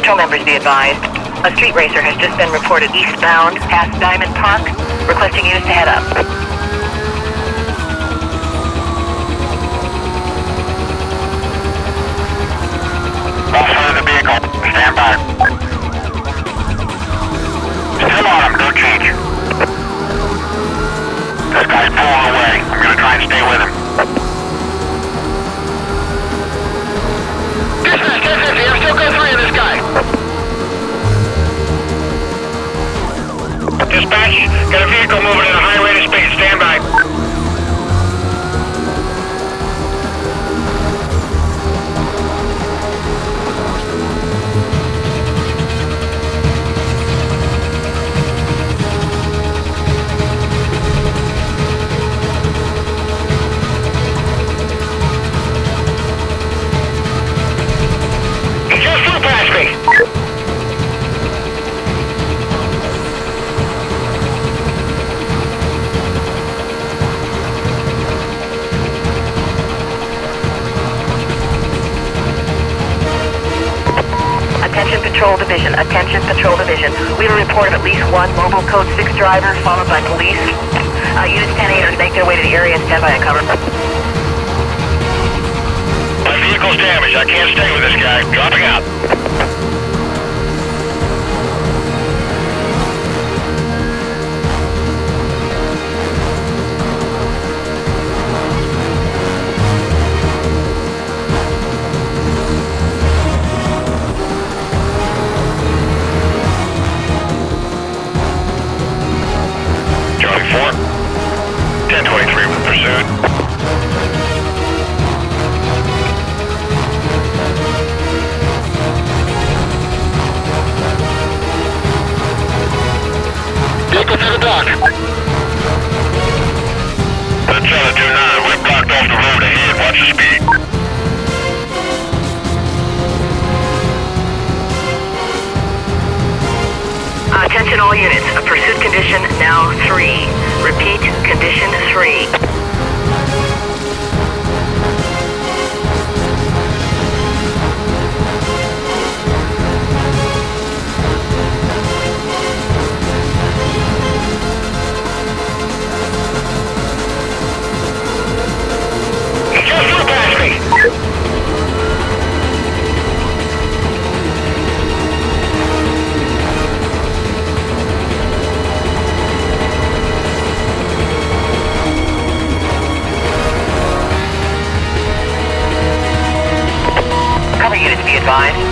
Patrol members be advised. A street racer has just been reported eastbound past Diamond Park, requesting units to head up. Officer of the vehicle, stand by. Still on him, no change. This guy's pulling away. I'm gonna try and stay with him. Dispatch, 1050, I'm still go 3 on this guy. Dispatch, got a vehicle moving at a high rate of speed, stand by. Attention Patrol Division. We have a report of at least one mobile code 6 driver followed by police. Units 10-8 make their way to the area and stand by and cover. My vehicle's damaged. I can't stay with this guy. Dropping out. Vehicle to the dock. That's 729. We're blocked off the road ahead. Watch the speed. Attention all units. A pursuit condition now 3. Repeat, condition 3.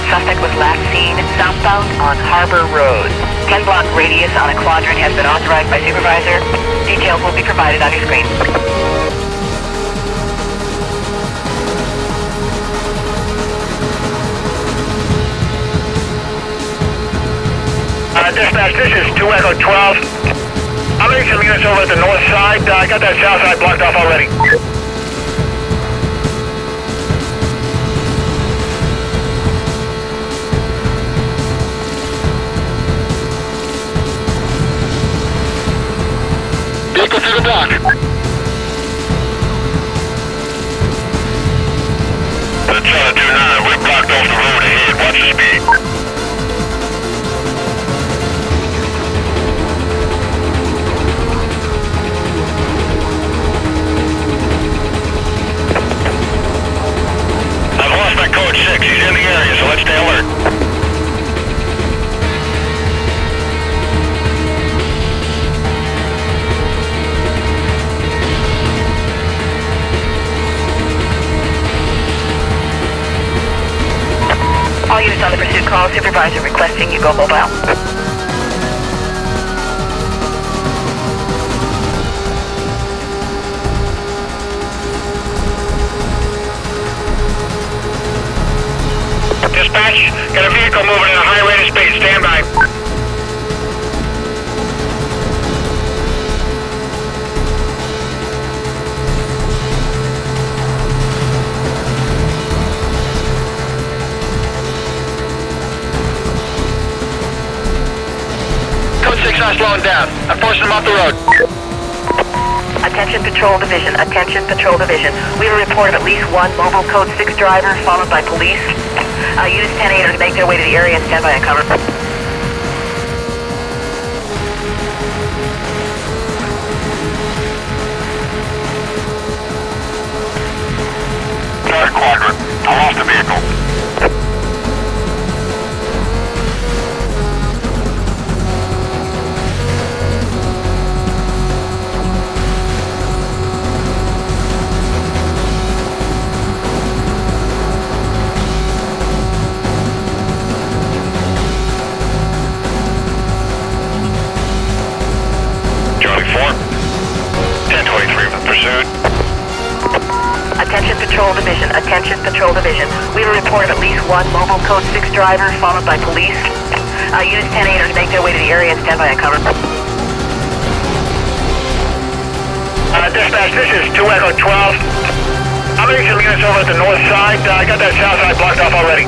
Suspect was last seen southbound on Harbor Road. 10-block radius on a quadrant has been authorized by supervisor. Details will be provided on your screen. Dispatch, this is 2 Echo 12. I'm leaving some units over at the north side. I got that south side blocked off already. Vehicle to the dock. That's 729. We're blocked off the road ahead. Watch the speed. I've lost my code 6. He's in the area, so let's stay alert. All units on the pursuit call, supervisor requesting you go mobile. Dispatch, got a vehicle moving at a high rate of speed. Stand by. Code 6 not slowing down. I'm forcing him off the road. Attention Patrol Division. Attention Patrol Division. We have a report of at least one mobile code 6 driver followed by police. Units 10-8ers make their way to the area and stand by and cover. Third quadrant. I lost a vehicle. Charlie 4. 1023 with pursuit. Attention Patrol Division, attention Patrol Division. We have a report of at least one mobile code 6 driver followed by police. Units 10-8ers make their way to the area and stand by and cover. Dispatch, this is 2 Echo 12. I'm moving some units over at the north side. I got that south side blocked off already.